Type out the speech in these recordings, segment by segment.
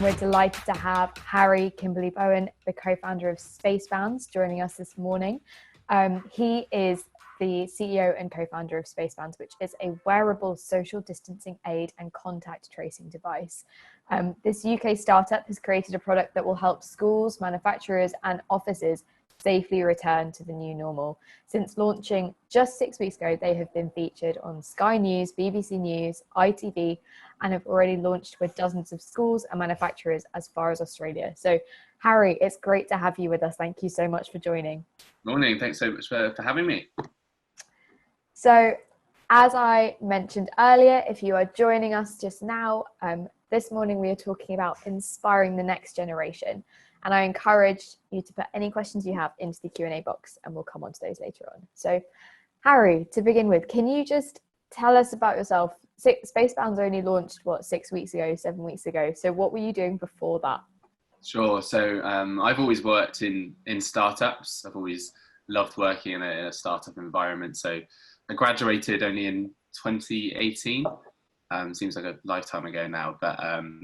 We're delighted to have Harry Kimberly Bowen, the co-founder of Spacebands, joining us this morning. He is the CEO and co-founder of Spacebands, which is a wearable social distancing aid and contact tracing device. This UK startup has created a product that will help schools, manufacturers and offices safely return to the new normal. Since launching just 6 weeks ago, they have been featured on Sky News, BBC News, ITV, and have already launched with dozens of schools and manufacturers as far as Australia. So Harry, it's great to have you with us. Thank you so much for joining. Morning, thanks so much for having me. So as I mentioned earlier, if you are joining us just now, this morning we are talking about inspiring the next generation. And I encourage you to put any questions you have into the Q&A box and we'll come on to those later on. So Harry, to begin with, can you just tell us about yourself? Spacebands only launched, 7 weeks ago. So what were you doing before that? Sure. So I've always worked in startups. I've always loved working in a startup environment. So I graduated only in 2018. Seems like a lifetime ago now. But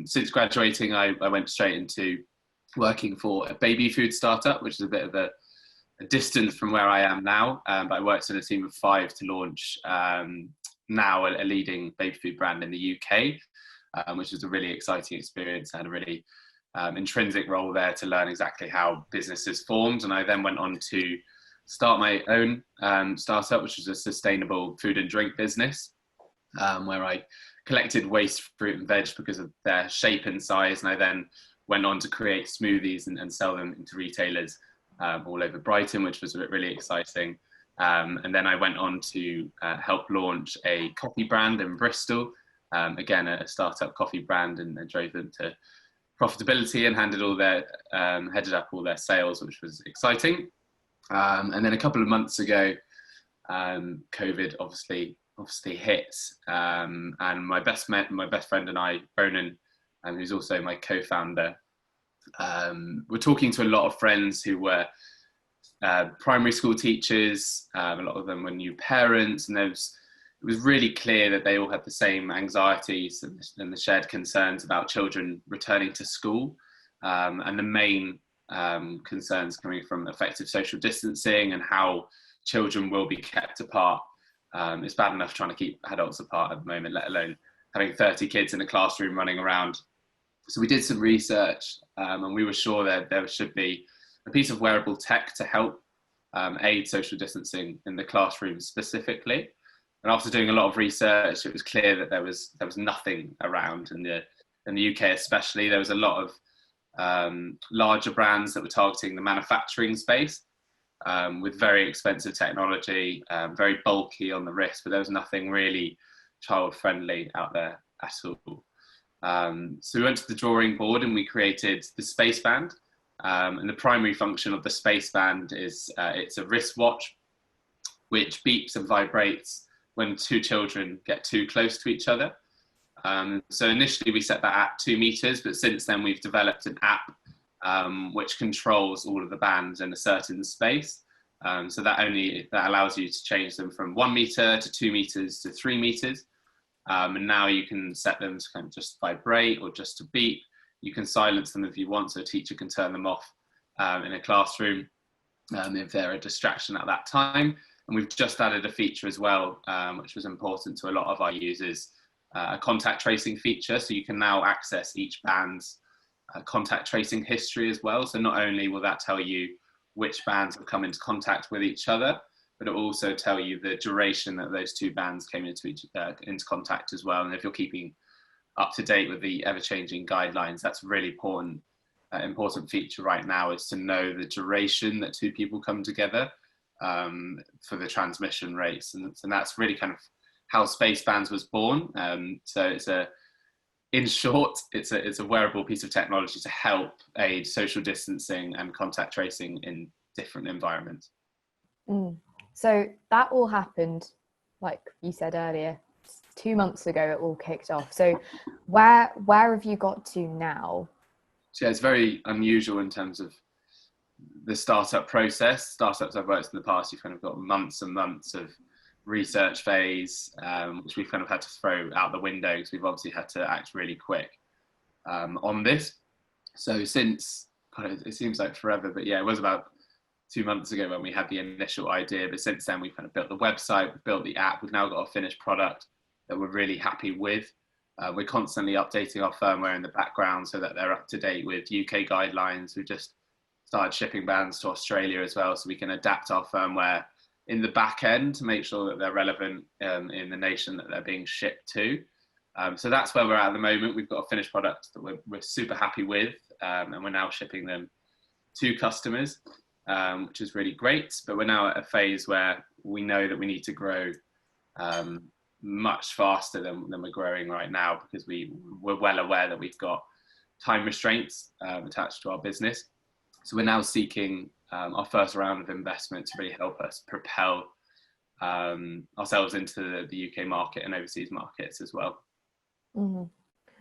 since graduating, I went straight into working for a baby food startup, which is a bit of a distance from where I am now. But I worked in a team of 5 to launch now a leading baby food brand in the UK, which was a really exciting experience. I had a really intrinsic role there to learn exactly how business is formed. And I then went on to start my own startup, which was a sustainable food and drink business, where I collected waste fruit and veg because of their shape and size. And I then went on to create smoothies and sell them into retailers all over Brighton, which was really exciting. And then I went on to help launch a coffee brand in Bristol, again, a startup coffee brand, and drove them to profitability and headed up all their sales, which was exciting. And then a couple of months ago, COVID obviously hit, and my best friend and I, Ronan, who's also my co-founder, we're talking to a lot of friends who were primary school teachers. A lot of them were new parents, and it was really clear that they all had the same anxieties and the shared concerns about children returning to school, and the main concerns coming from effective social distancing and how children will be kept apart. It's bad enough trying to keep adults apart at the moment, let alone having 30 kids in a classroom running around. So we did some research, and we were sure that there should be a piece of wearable tech to help aid social distancing in the classroom specifically. And after doing a lot of research, it was clear that there was nothing around in the UK, especially. There was a lot of larger brands that were targeting the manufacturing space with very expensive technology, very bulky on the wrist, but there was nothing really child-friendly out there at all. So we went to the drawing board and we created the Spaceband. And the primary function of the Spaceband is it's a wristwatch which beeps and vibrates when 2 children get too close to each other. So initially we set that at 2 meters, but since then we've developed an app which controls all of the bands in a certain space. So that allows you to change them from 1 meter to 2 meters to 3 meters. And now you can set them to kind of just vibrate or just to beep. You can silence them if you want, so a teacher can turn them off in a classroom if they're a distraction at that time. And we've just added a feature as well, which was important to a lot of our users, a contact tracing feature. So you can now access each band's contact tracing history as well. So not only will that tell you which bands have come into contact with each other, but it will also tell you the duration that those 2 bands came into contact as well. And if you're keeping up to date with the ever-changing guidelines, that's a really important feature right now, is to know the duration that 2 people come together for the transmission rates. And that's really kind of how Spacebands was born. So in short, it's a wearable piece of technology to help aid social distancing and contact tracing in different environments. So that all happened, like you said earlier, 2 months ago. It all kicked off. So where have you got to now? So yeah, it's very unusual in terms of the startup process. Startups I've worked in the past, you've kind of got months and months of research phase, which we've kind of had to throw out the window because we've obviously had to act really quick on this. So since, God, it seems like forever, but yeah, it was about 2 months ago when we had the initial idea. But since then, we've kind of built the website, we've built the app, we've now got a finished product that we're really happy with. We're constantly updating our firmware in the background so that they're up to date with UK guidelines. We've just started shipping bands to Australia as well, so we can adapt our firmware in the back end to make sure that they're relevant in the nation that they're being shipped to. So that's where we're at the moment. We've got a finished product that we're super happy with, and we're now shipping them to customers, which is really great. But we're now at a phase where we know that we need to grow much faster than we're growing right now, because we're well aware that we've got time restraints attached to our business. So we're now seeking our first round of investment to really help us propel ourselves into the UK market and overseas markets as well. Mm-hmm.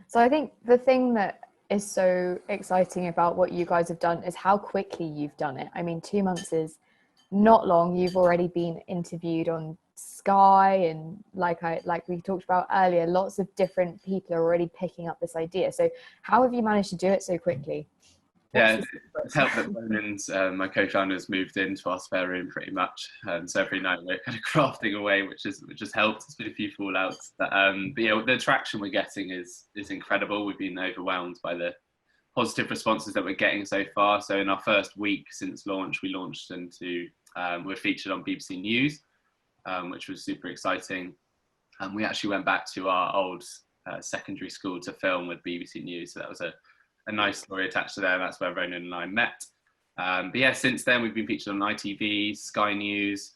So I think the thing that is so exciting about what you guys have done is how quickly you've done it. I mean, 2 months is not long. You've already been interviewed on Sky, and like we talked about earlier, lots of different people are already picking up this idea. So how have you managed to do it so quickly? Yeah, it's helped that Ronan's, my co-founders, moved into our spare room pretty much. So every night we're kind of crafting away, which has helped. There's been a few fallouts, but yeah, the traction we're getting is incredible. We've been overwhelmed by the positive responses that we're getting so far. So in our first week since launch, we launched into we're featured on BBC News, which was super exciting. We actually went back to our old secondary school to film with BBC News, so that was a nice story attached to there. That's where Ronan and I met. But yeah, since then we've been featured on ITV, Sky News.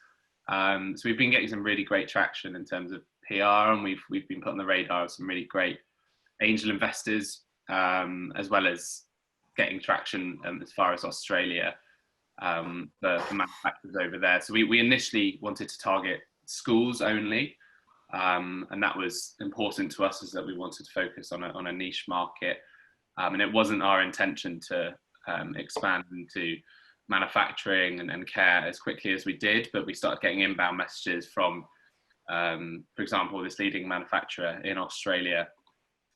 So we've been getting some really great traction in terms of PR, and we've been put on the radar of some really great angel investors, as well as getting traction as far as Australia for manufacturers over there. So we initially wanted to target schools only, and that was important to us, is that we wanted to focus on a niche market. And it wasn't our intention to expand into manufacturing and care as quickly as we did, but we started getting inbound messages from, for example, this leading manufacturer in Australia,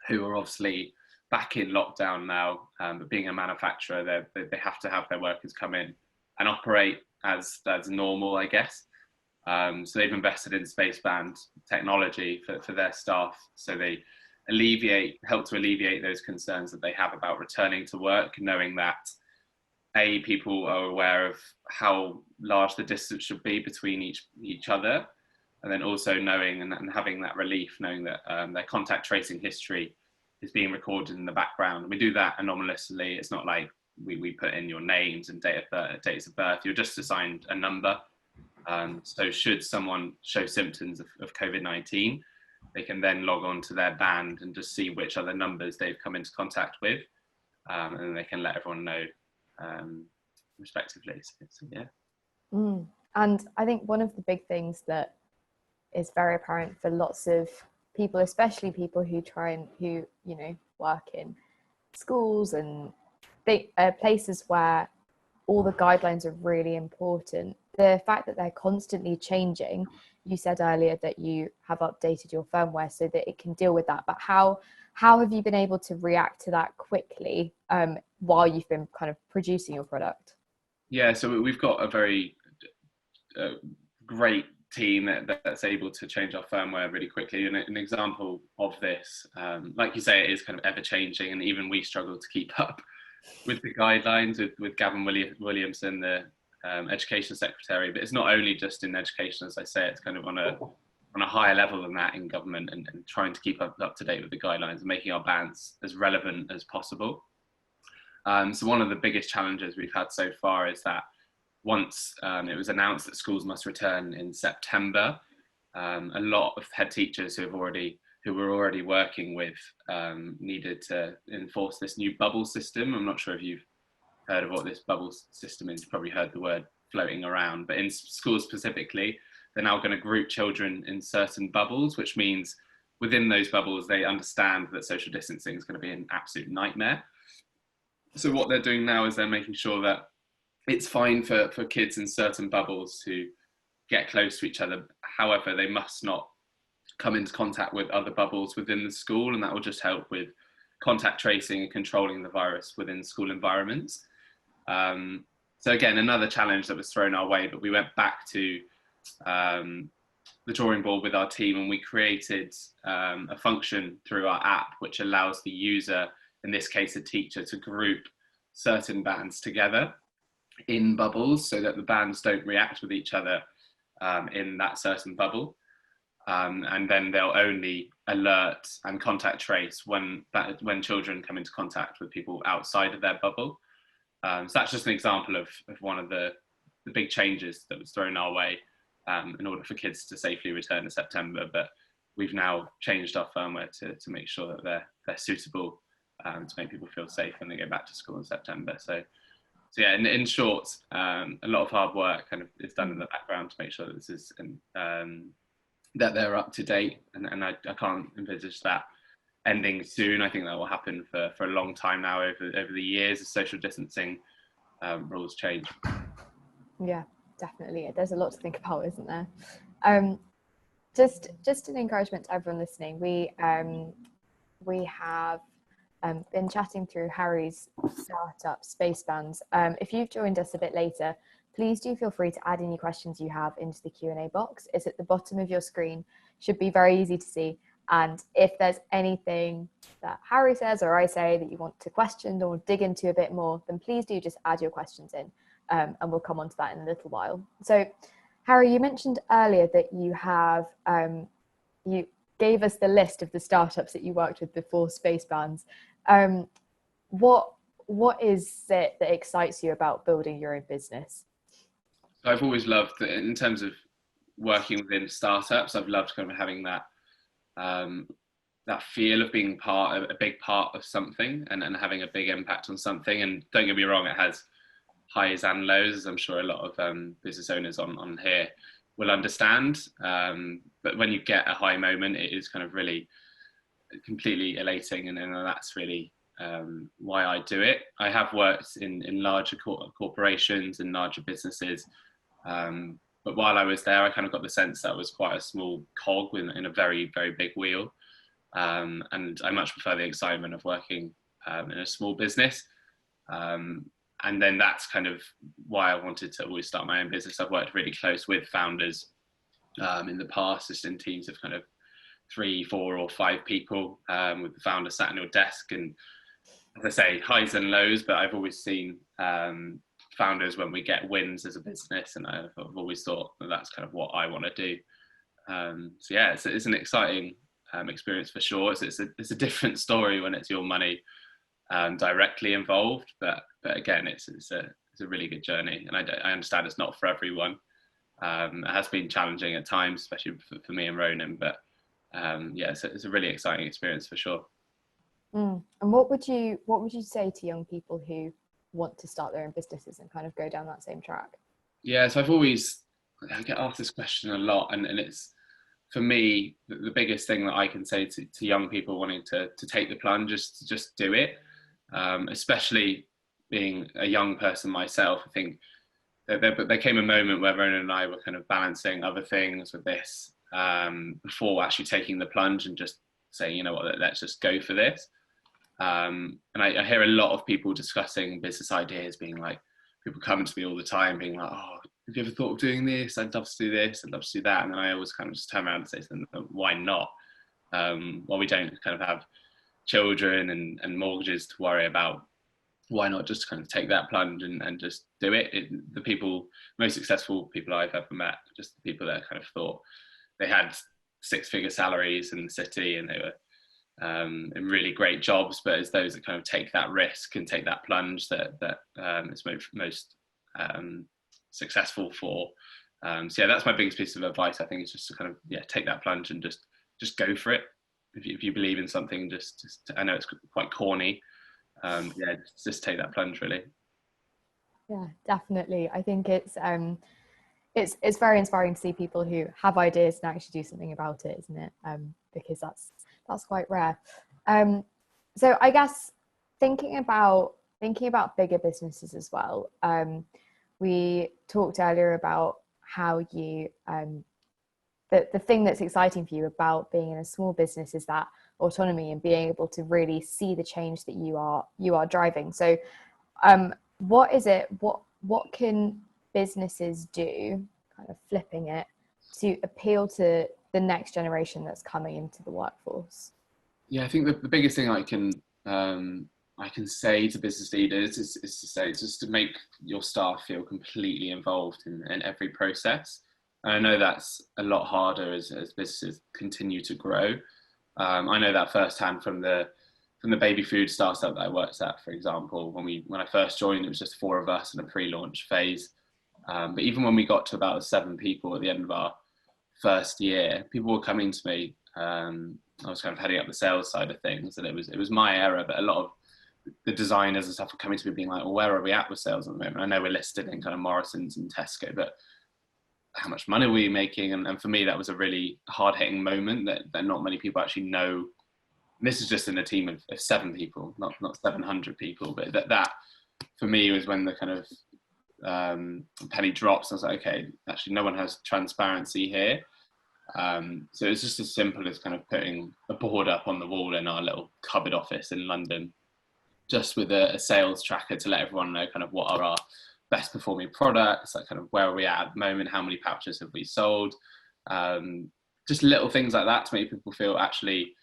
who are obviously back in lockdown now, but being a manufacturer, they have to have their workers come in and operate as normal, I guess. So they've invested in spaceband technology for their staff, so they help to alleviate those concerns that they have about returning to work, knowing that people are aware of how large the distance should be between each other, and then also knowing and having that relief, knowing that their contact tracing history is being recorded in the background. We do that anonymously. It's not like we put in your names and dates of birth. You're just assigned a number. So should someone show symptoms of COVID-19, they can then log on to their band and just see which other numbers they've come into contact with, and then they can let everyone know respectively. So yeah. And I think one of the big things that is very apparent for lots of people, especially people who work in schools and places where all the guidelines are really important, the fact that they're constantly changing. You said earlier that you have updated your firmware so that it can deal with that, but how have you been able to react to that quickly while you've been kind of producing your product? Yeah, so we've got a very great team that's able to change our firmware really quickly. And an example of this, like you say, it is kind of ever changing, and even we struggle to keep up with the guidelines with Gavin Williamson, the Education Secretary. But it's not only just in education, as I say, it's kind of on a higher level than that in government, and trying to keep up to date with the guidelines and making our bands as relevant as possible. So one of the biggest challenges we've had so far is that once it was announced that schools must return in September, a lot of head teachers who were already working with needed to enforce this new bubble system. I'm not sure if you've heard of what this bubble system is. You've probably heard the word floating around, but in schools specifically, they're now going to group children in certain bubbles, which means within those bubbles, they understand that social distancing is going to be an absolute nightmare. So what they're doing now is they're making sure that it's fine for kids in certain bubbles to get close to each other. However, they must not come into contact with other bubbles within the school, and that will just help with contact tracing and controlling the virus within school environments. So again, another challenge that was thrown our way, but we went back to the drawing board with our team, and we created a function through our app which allows the user, in this case a teacher, to group certain bands together in bubbles so that the bands don't react with each other in that certain bubble. And then they'll only alert and contact trace when children come into contact with people outside of their bubble. So that's just an example of one of the big changes that was thrown our way in order for kids to safely return in September. But we've now changed our firmware to make sure that they're suitable to make people feel safe when they go back to school in September. So yeah, in short, a lot of hard work kind of is done in the background to make sure that this is that they're up to date, and I can't envisage that ending soon. I think that will happen for a long time now over the years as social distancing rules change. Yeah, definitely. There's a lot to think about, isn't there? Just an encouragement to everyone listening. We have been chatting through Harry's startup Spacebands. If you've joined us a bit later, please do feel free to add any questions you have into the Q&A box. It's at the bottom of your screen. Should be very easy to see. And if there's anything that Harry says or I say that you want to question or dig into a bit more, then please do just add your questions in, and we'll come on to that in a little while. So, Harry, you mentioned earlier that you have, you gave us the list of the startups that you worked with before Spacebands. What is it that excites you about building your own business? I've always loved, in terms of working within startups, I've loved kind of having that that feel of being a big part of something and having a big impact on something. And don't get me wrong, it has highs and lows, as I'm sure a lot of business owners on here will understand. But when you get a high moment, it is kind of really completely elating, and that's really why I do it. I have worked in larger corporations and larger businesses, but while I was there, I kind of got the sense that I was quite a small cog in a very, very big wheel. And I much prefer the excitement of working in a small business. And then that's kind of why I wanted to always start my own business. I've worked really close with founders in the past, just in teams of kind of 3, 4 or 5 people, with the founder sat on your desk, and as I say, highs and lows, but I've always seen founders when we get wins as a business, and I've always thought that that's kind of what I want to do. So yeah, it's an exciting experience for sure. It's a different story when it's your money directly involved, but again, it's a really good journey, and I understand it's not for everyone. It has been challenging at times, especially for me and Ronan, but yeah, it's a really exciting experience for sure. And what would you say to young people who want to start their own businesses and kind of go down that same track? Yeah, so I get asked this question a lot, and it's, for me, the biggest thing that I can say to young people wanting to take the plunge is to just do it. Especially being a young person myself, I think there came a moment where Ronan and I were kind of balancing other things with this before actually taking the plunge and just saying, you know what, let's just go for this. And I hear a lot of people discussing business ideas, being like, people coming to me all the time being like, oh, have you ever thought of doing this? I'd love to do this, I'd love to do that. And then I always kind of just turn around and say to them, why not? Well, we don't kind of have children and mortgages to worry about, why not just kind of take that plunge and just do it? The most successful people I've ever met, just the people that kind of thought they had 6-figure salaries in the city and they were in really great jobs, but it's those that kind of take that risk and take that plunge that is most successful for. So yeah, that's my biggest piece of advice. I think it's just to kind of take that plunge and just go for it. If you believe in something, just I know it's quite corny. Just take that plunge, really. Yeah, definitely. I think it's very inspiring to see people who have ideas and actually do something about it, isn't it? Because that's quite rare. So I guess thinking about bigger businesses as well. We talked earlier about how you the thing that's exciting for you about being in a small business is that autonomy and being able to really see the change that you are driving. So what can businesses do, kind of flipping it, to appeal to the next generation that's coming into the workforce? Yeah, I think the biggest thing I can say to business leaders is to say, just to make your staff feel completely involved in every process. And I know that's a lot harder as businesses continue to grow. I know that firsthand from the baby food startup that I worked at, for example. When I first joined, it was just 4 of us in a pre-launch phase. But even when we got to about 7 people at the end of our first year, people were coming to me. I was kind of heading up the sales side of things, and it was my error, but a lot of the designers and stuff were coming to me being like, well, where are we at with sales at the moment? I know we're listed in kind of Morrison's and Tesco, but how much money were we making? And for me, that was a really hard-hitting moment that not many people actually know. And this is just in a team of 7 people, not 700 people, but that for me was when the kind of penny drops. I was like, okay, actually no one has transparency here. So it's just as simple as kind of putting a board up on the wall in our little cupboard office in London, just with a sales tracker to let everyone know kind of what are our best performing products, like kind of where are we at the moment, how many pouches have we sold, just little things like that to make people feel actually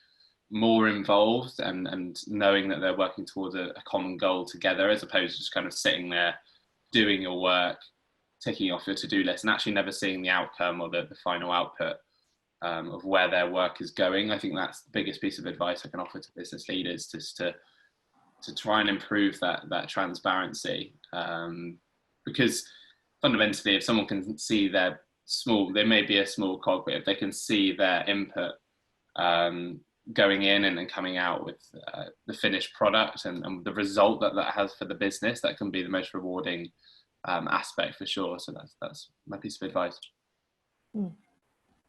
more involved and knowing that they're working towards a common goal together, as opposed to just kind of sitting there doing your work, ticking off your to-do list and actually never seeing the outcome or the final output of where their work is going. I think that's the biggest piece of advice I can offer to business leaders, just to try and improve that transparency, because fundamentally, if someone can see their they may be a small cog, but if they can see their input going in and then coming out with the finished product and the result that has for the business, that can be the most rewarding aspect for sure. So that's my piece of advice.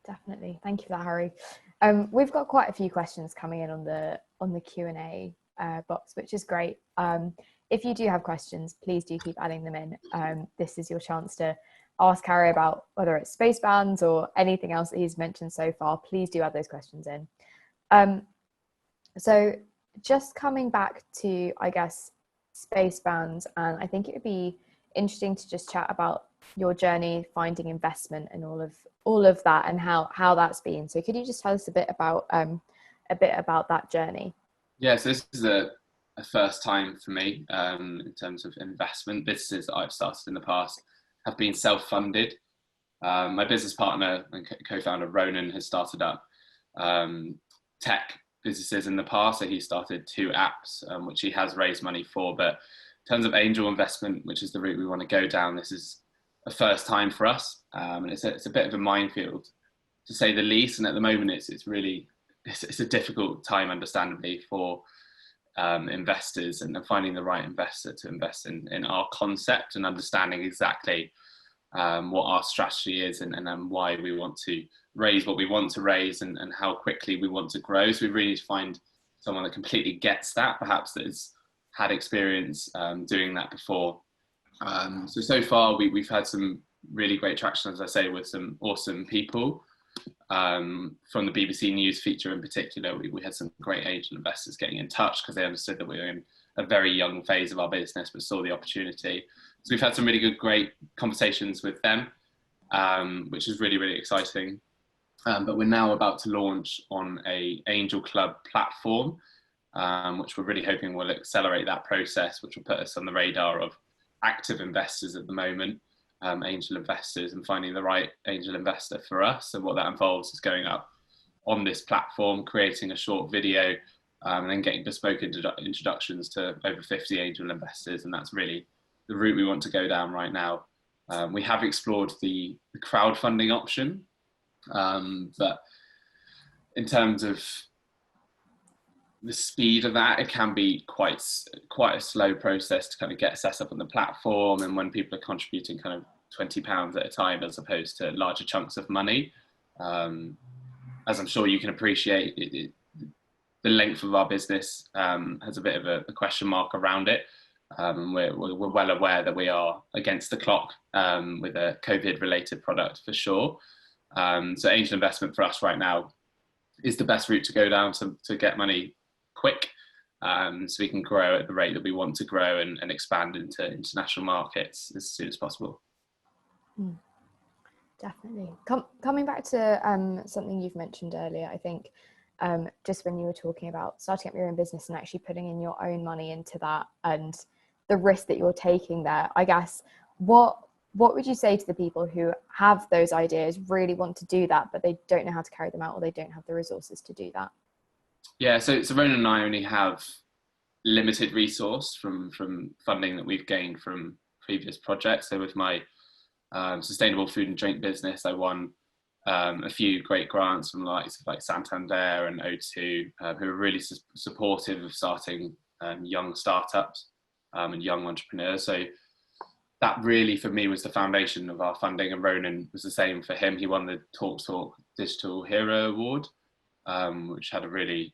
Definitely, thank you for that, Harry. We've got quite a few questions coming in on the Q&A box, which is great. If you do have questions, please do keep adding them in. This is your chance to ask Harry about whether it's space bands or anything else that he's mentioned so far. Please do add those questions in. So just coming back to, I guess, space bands, and I think it would be interesting to just chat about your journey finding investment and all of that and how that's been. So could you just tell us a bit about that journey? Yeah, so this is a first time for me in terms of investment. Businesses that I've started in the past have been self-funded. My business partner and co-founder Ronan has started up tech businesses in the past. So he started 2 apps, which he has raised money for. But in terms of angel investment, which is the route we want to go down, this is a first time for us. And it's a bit of a minefield, to say the least. And at the moment, it's a difficult time, understandably, for investors, and finding the right investor to invest in our concept and understanding exactly what our strategy is and why we want to raise what we want to raise and how quickly we want to grow. So we really need to find someone that completely gets that, perhaps that has had experience doing that before. So far we've had some really great traction, as I say, with some awesome people. From the BBC News feature in particular, we had some great angel investors getting in touch because they understood that we were in a very young phase of our business but saw the opportunity. So we've had some really great conversations with them, which is really, really exciting. But we're now about to launch on a Angel Club platform, which we're really hoping will accelerate that process, which will put us on the radar of active investors at the moment, angel investors, and finding the right angel investor for us. And what that involves is going up on this platform, creating a short video, and then getting bespoke introductions to over 50 angel investors. And that's really the route we want to go down right now. We have explored the crowdfunding option, but in terms of the speed of that, it can be quite a slow process to kind of get set up on the platform, and when people are contributing kind of £20 at a time as opposed to larger chunks of money. As I'm sure you can appreciate, the length of our business has a bit of a question mark around it. We're well aware that we are against the clock with a COVID related product for sure. So angel investment for us right now is the best route to go down to get money quick, so we can grow at the rate that we want to grow and expand into international markets as soon as possible. Definitely. Coming back to something you've mentioned earlier, I think just when you were talking about starting up your own business and actually putting in your own money into that and the risk that you're taking there, I guess, what would you say to the people who have those ideas, really want to do that, but they don't know how to carry them out, or they don't have the resources to do that? Yeah, so Ronan and I only have limited resource from funding that we've gained from previous projects. So with my sustainable food and drink business, I won a few great grants from the likes of like Santander and O2, who are really supportive of starting young startups and young entrepreneurs. So that really for me was the foundation of our funding, and Ronan was the same for him. He won the Talk Digital Hero Award, which had a really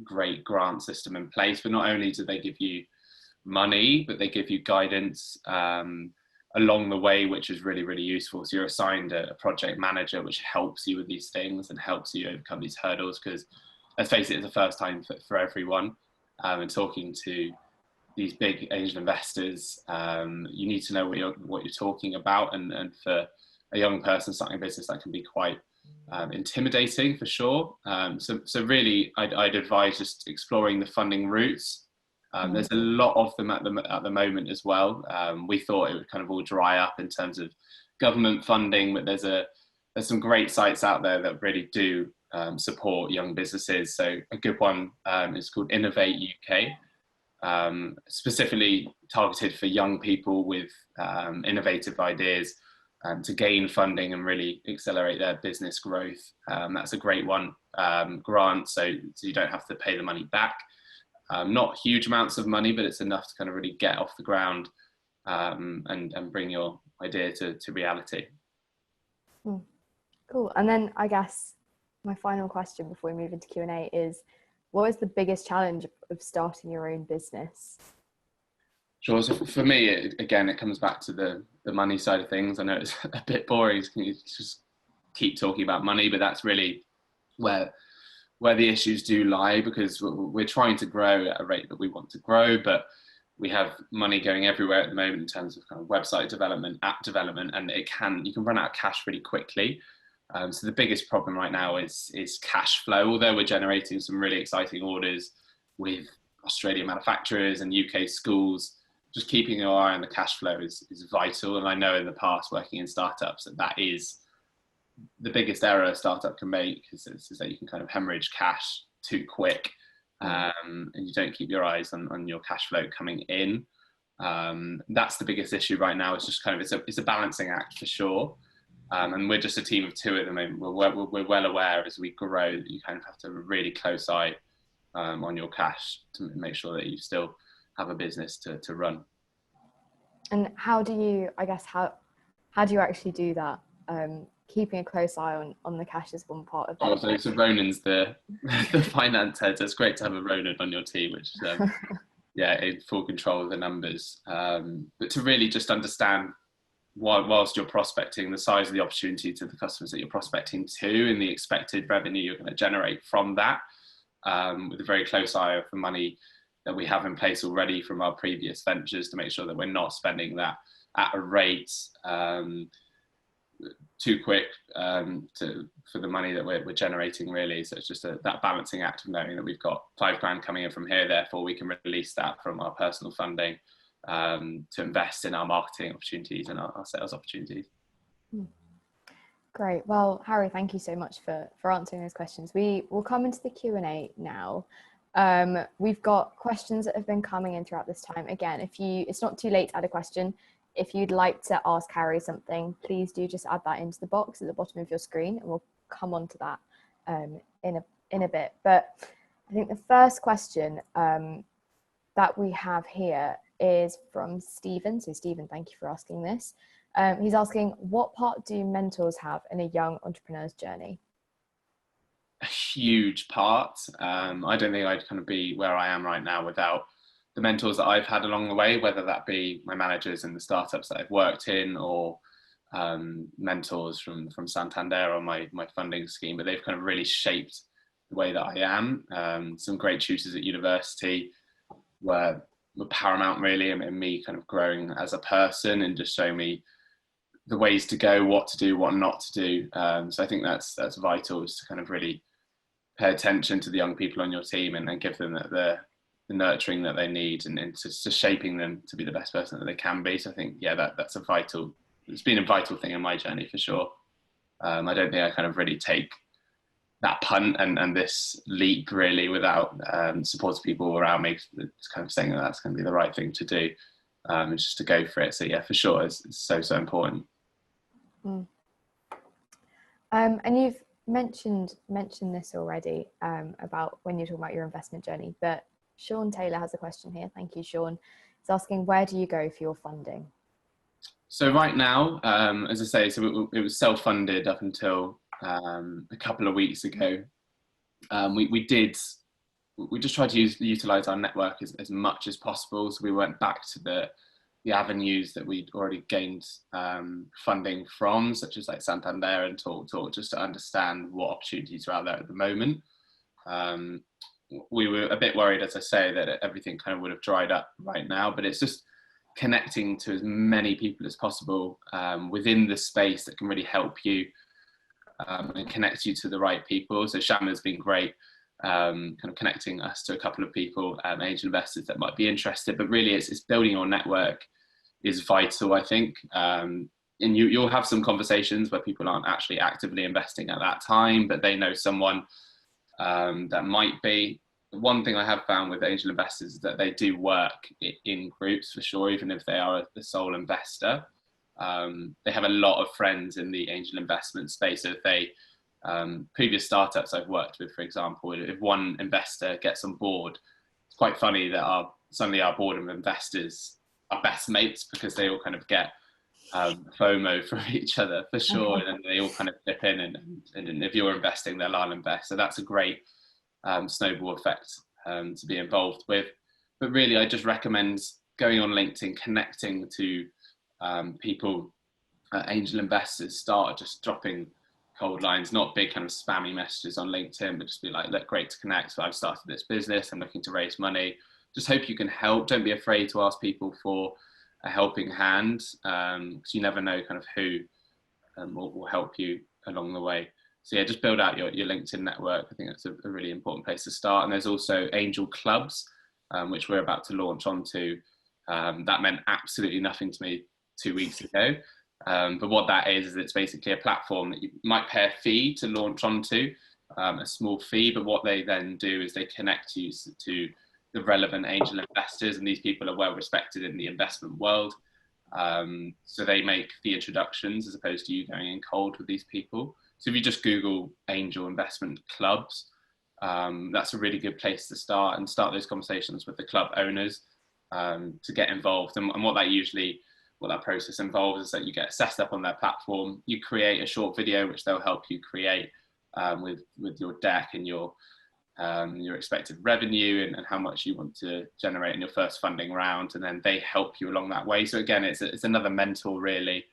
great grant system in place. But not only do they give you money, but they give you guidance along the way, which is really, really useful. So you're assigned a project manager, which helps you with these things and helps you overcome these hurdles, because let's face it, it's the first time for everyone. And talking to these big angel investors, you need to know what you're talking about. And for a young person starting a business, that can be quite intimidating for sure. So really, I'd advise just exploring the funding routes. There's a lot of them at the moment as well. We thought it would kind of all dry up in terms of government funding, but there's some great sites out there that really do support young businesses. So a good one is called Innovate UK, specifically targeted for young people with innovative ideas to gain funding and really accelerate their business growth. That's a great one. Grant, so you don't have to pay the money back. Not huge amounts of money, but it's enough to kind of really get off the ground and bring your idea to reality. Cool. And then I guess my final question before we move into Q&A is, what is the biggest challenge of starting your own business? Sure. So for me, it comes back to the money side of things. I know it's a bit boring to just keep talking about money, but that's really where the issues do lie, because we're trying to grow at a rate that we want to grow, but we have money going everywhere at the moment in terms of kind of website development, app development, and you can run out of cash really quickly. So the biggest problem right now is cash flow. Although we're generating some really exciting orders with Australian manufacturers and UK schools, just keeping your eye on the cash flow is vital. And I know in the past, working in startups, that is the biggest error a startup can make, is that you can kind of hemorrhage cash too quick, and you don't keep your eyes on your cash flow coming in. That's the biggest issue right now. It's just kind of it's a balancing act for sure. And we're just a team of two at the moment. We're well aware as we grow that you kind of have to have a really close eye on your cash to make sure that you still have a business to run. And how do you actually do that? Keeping a close eye on the cash is one part of it. So Ronan's the finance head. So it's great to have a Ronan on your team, which is in full control of the numbers. But to really just understand, whilst you're prospecting, the size of the opportunity to the customers that you're prospecting to and the expected revenue you're going to generate from that, with a very close eye of the money that we have in place already from our previous ventures, to make sure that we're not spending that at a rate too quick for the money that we're generating, really. So it's just that balancing act of knowing that we've got £5,000 coming in from here, therefore we can release that from our personal funding to invest in our marketing opportunities and our sales opportunities. Great. Well, Harry, thank you so much for answering those questions. We will come into the Q&A now. We've got questions that have been coming in throughout this time. Again, it's not too late to add a question. If you'd like to ask Harry something, please do just add that into the box at the bottom of your screen, and we'll come on to that in a bit. But I think the first question that we have here is from Stephen. So Stephen, thank you for asking this. He's asking, what part do mentors have in a young entrepreneur's journey? A huge part. I don't think I'd kind of be where I am right now without the mentors that I've had along the way, whether that be my managers in the startups that I've worked in, or mentors from Santander on my funding scheme, but they've kind of really shaped the way that I am. Some great tutors at university were paramount really in me kind of growing as a person and just showing me the ways to go, what to do, what not to do. So I think that's vital, is to kind of really pay attention to the young people on your team and give them the nurturing that they need, and to shaping them to be the best person that they can be. So I think, yeah, it's been a vital thing in my journey for sure. I don't think I kind of really take that punt and this leap really without supportive people around me, kind of saying that that's going to be the right thing to do, and just to go for it. So yeah, for sure, it's so important. And you've mentioned this already, about when you're talking about your investment journey, but Sean Taylor has a question here. Thank you, Sean. He's asking, where do you go for your funding? So right now, as I say, so it was self-funded up until a couple of weeks ago. We just tried to utilize our network as much as possible. So we went back to the avenues that we'd already gained funding from, such as like Santander and Talk, just to understand what opportunities are out there at the moment. We were a bit worried, as I say, that everything kind of would have dried up right now, but it's just connecting to as many people as possible within the space that can really help you and connect you to the right people. So Shama's been great, kind of connecting us to a couple of people, angel investors that might be interested, but really it's building your network is vital, I think. And you'll have some conversations where people aren't actually actively investing at that time, but they know someone that might be. One thing I have found with angel investors is that they do work in groups for sure, even if they are the sole investor. They have a lot of friends in the angel investment space. So if they, previous startups I've worked with, for example, if one investor gets on board, it's quite funny that suddenly our board of investors are best mates, because they all kind of get FOMO from each other for sure, and they all kind of dip in, and if you're investing, they'll all invest. So that's a great snowball effect to be involved with. But really, I just recommend going on LinkedIn, connecting to people, angel investors. Start just dropping cold lines, not big kind of spammy messages on LinkedIn, but just be like, look, great to connect. So I've started this business, I'm looking to raise money. Just hope you can help. Don't be afraid to ask people for a helping hand, because you never know kind of who will help you along the way. So yeah, just build out your LinkedIn network. I think that's a really important place to start. And there's also angel clubs, which we're about to launch onto. That meant absolutely nothing to me 2 weeks ago. But what that is it's basically a platform that you might pay a fee to launch onto, a small fee. But what they then do is they connect you to the relevant angel investors, and these people are well respected in the investment world. So they make the introductions as opposed to you going in cold with these people. So if you just Google angel investment clubs, that's a really good place to start those conversations with the club owners to get involved. And what that process involves is that you get set up on their platform, you create a short video which they'll help you create with your deck and your expected revenue and how much you want to generate in your first funding round, and then they help you along that way. So again, it's another mentor really.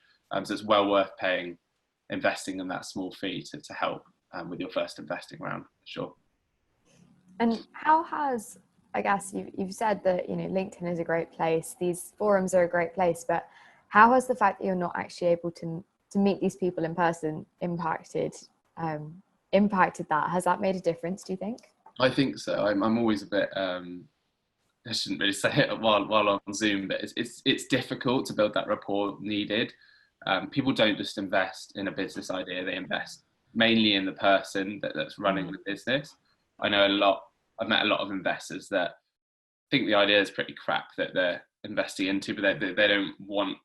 So it's well worth investing in that small fee to help with your first investing round, for sure. And how has, I guess you've said that, LinkedIn is a great place, these forums are a great place, but how has the fact that you're not actually able to meet these people in person impacted that? Has that made a difference, do you think? I think so. I'm always a bit, I shouldn't really say it while on Zoom, but it's difficult to build that rapport needed. People don't just invest in a business idea, they invest mainly in the person that's running the business. I know I've met a lot of investors that think the idea is pretty crap that they're investing into, but they don't want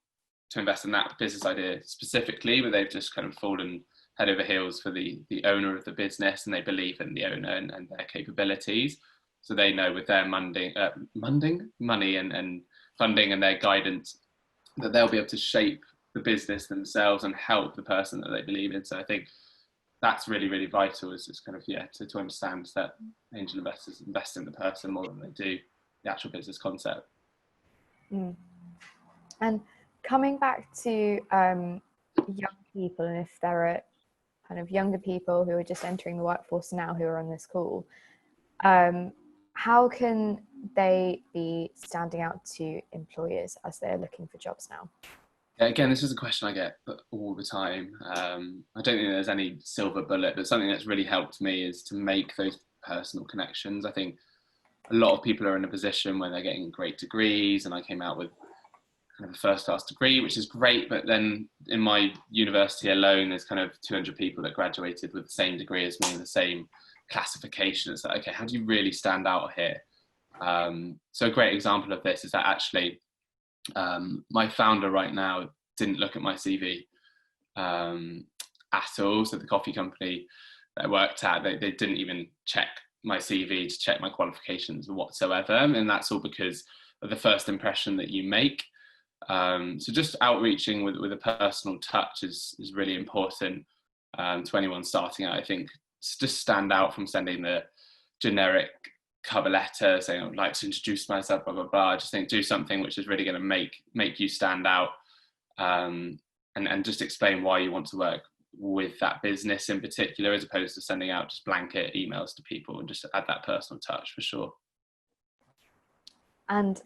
to invest in that business idea specifically, but they've just kind of fallen head over heels for the owner of the business, and they believe in the owner and their capabilities. So they know with their money and funding and their guidance that they'll be able to shape the business themselves and help the person that they believe in. So I think that's really, really vital, is just kind of, to understand that angel investors invest in the person more than they do the actual business concept. And coming back to young people, and if there are kind of younger people who are just entering the workforce now who are on this call, how can they be standing out to employers as they're looking for jobs now? Again, this is a question I get all the time. I don't think there's any silver bullet, but something that's really helped me is to make those personal connections. I think a lot of people are in a position where they're getting great degrees, and I came out with kind of a first class degree, which is great, but then in my university alone, there's kind of 200 people that graduated with the same degree as me in the same classification. It's like, okay, how do you really stand out here? So a great example of this is that actually my founder right now didn't look at my CV at all. So the coffee company that I worked at, they didn't even check my CV to check my qualifications whatsoever. And that's all because of the first impression that you make. So just outreaching with a personal touch is really important to anyone starting out. I think just stand out from sending the generic cover letter saying I'd like to introduce myself, blah blah blah. I just think do something which is really going to make you stand out, and just explain why you want to work with that business in particular, as opposed to sending out just blanket emails to people, and just add that personal touch for sure. And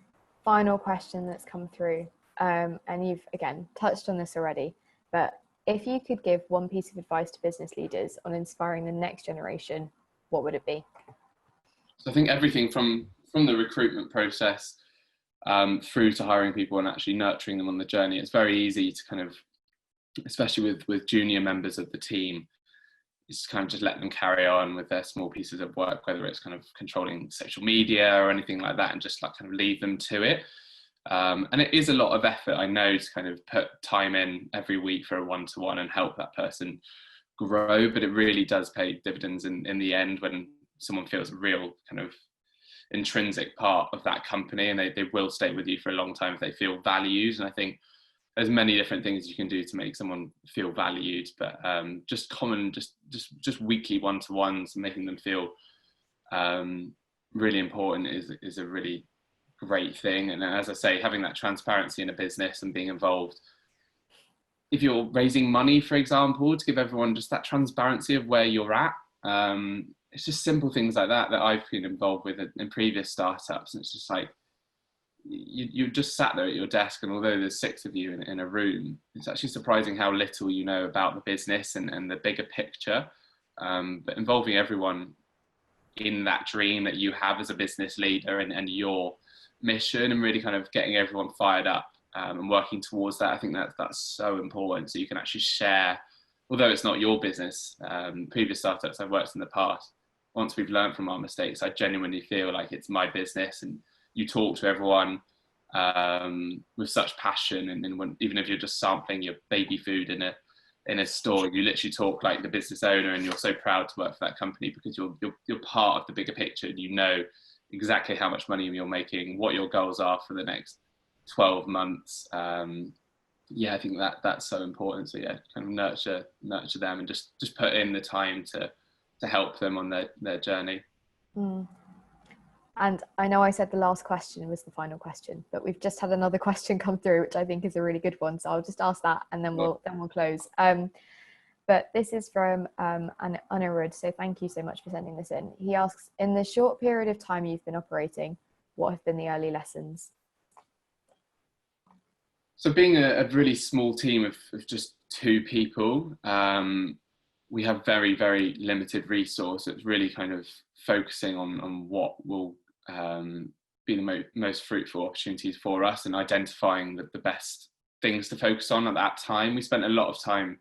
final question that's come through, and you've again touched on this already, but if you could give one piece of advice to business leaders on inspiring the next generation, what would it be? So I think everything from the recruitment process through to hiring people and actually nurturing them on the journey, it's very easy to kind of, especially with junior members of the team, is kind of just let them carry on with their small pieces of work, whether it's kind of controlling social media or anything like that, and just like kind of leave them to it. And it is a lot of effort, I know, to kind of put time in every week for a one-to-one and help that person grow, but it really does pay dividends in the end when someone feels a real kind of intrinsic part of that company, and they will stay with you for a long time if they feel valued. And I think there's many different things you can do to make someone feel valued, but just weekly one-to-ones and making them feel really important is a really great thing. And as I say, having that transparency in a business and being involved, if you're raising money, for example, to give everyone just that transparency of where you're at. It's just simple things like that I've been involved with in previous startups. And it's just like, you just sat there at your desk, and although there's 6 of you in a room, it's actually surprising how little you know about the business and the bigger picture. But involving everyone in that dream that you have as a business leader and your mission, and really kind of getting everyone fired up and working towards that, I think that's so important. So you can actually share, although it's not your business. Previous startups I've worked in the past, once we've learned from our mistakes, I genuinely feel like it's my business, and you talk to everyone with such passion. And when, even if you're just sampling your baby food in a store, you literally talk like the business owner, and you're so proud to work for that company because you're part of the bigger picture, and you know exactly how much money you're making, what your goals are for the next 12 months. I think that's so important. So yeah, kind of nurture them, and just put in the time to help them on their journey. And I know I said the last question was the final question, but we've just had another question come through, which I think is a really good one. So I'll just ask that, and then we'll close. But this is from Anirudh. So thank you so much for sending this in. He asks, in the short period of time you've been operating, what have been the early lessons? So being a really small team of just 2 people, we have very, very limited resource. It's really kind of focusing on what will be the most fruitful opportunities for us, and identifying the best things to focus on at that time. We spent a lot of time,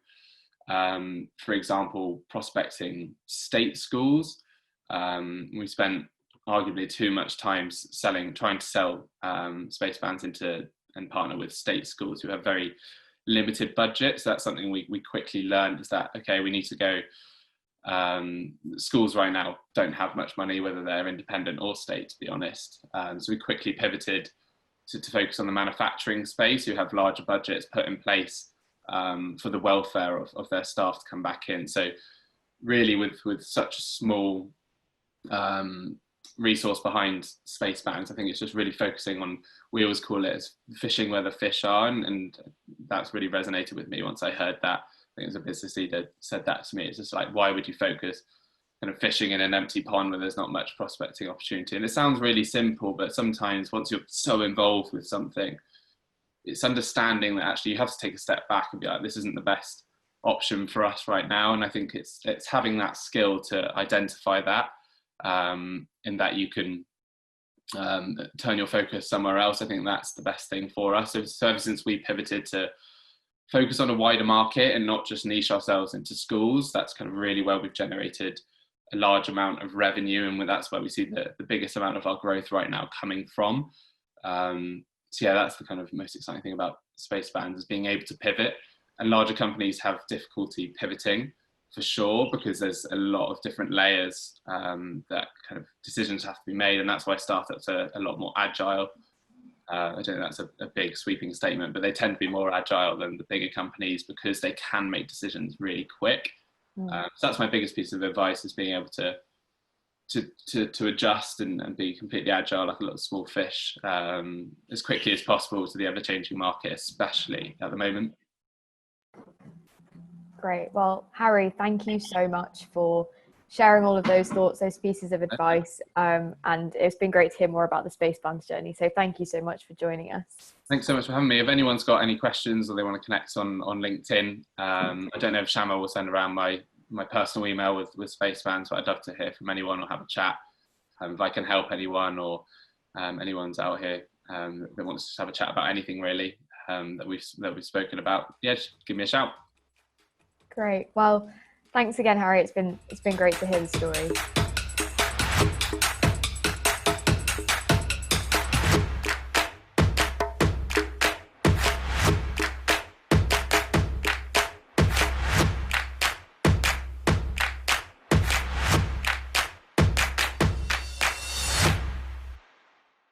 for example, prospecting state schools. We spent arguably too much time trying to sell space bands into and partner with state schools who have very limited budgets. So that's something we quickly learned, is that, okay, we need to go, schools right now don't have much money, whether they're independent or state, to be honest. So we quickly pivoted to focus on the manufacturing space, who have larger budgets put in place for the welfare of their staff to come back in. So really with such a small resource behind space bands. I think it's just really focusing on, we always call it as fishing where the fish are, and that's really resonated with me once I heard that. I think it was a business leader said that to me. It's just like, why would you focus kind of fishing in an empty pond where there's not much prospecting opportunity? And it sounds really simple, but sometimes once you're so involved with something, it's understanding that actually you have to take a step back and be like, this isn't the best option for us right now. And I think it's having that skill to identify that, in that you can turn your focus somewhere else. I think that's the best thing for us. So ever since we pivoted to focus on a wider market and not just niche ourselves into schools, that's kind of really where we've generated a large amount of revenue, and that's where we see the biggest amount of our growth right now coming from. So yeah, that's the kind of most exciting thing about space bands, is being able to pivot. And larger companies have difficulty pivoting, for sure, because there's a lot of different layers that kind of decisions have to be made, and that's why startups are a lot more agile. I don't think that's a big sweeping statement, but they tend to be more agile than the bigger companies because they can make decisions really quick. So that's my biggest piece of advice, is being able to adjust and be completely agile like a little small fish, as quickly as possible to the ever-changing market, especially at the moment. Great. Well, Harry, thank you so much for sharing all of those thoughts, those pieces of advice. And it's been great to hear more about the space bands journey. So thank you so much for joining us. Thanks so much for having me. If anyone's got any questions or they want to connect on LinkedIn, I don't know if Shama will send around my personal email with space bands, but I'd love to hear from anyone or have a chat. If I can help anyone, or anyone's out here that wants to have a chat about anything really that we've spoken about, yeah, just give me a shout. Great. Well, thanks again, Harry. It's been great to hear the story.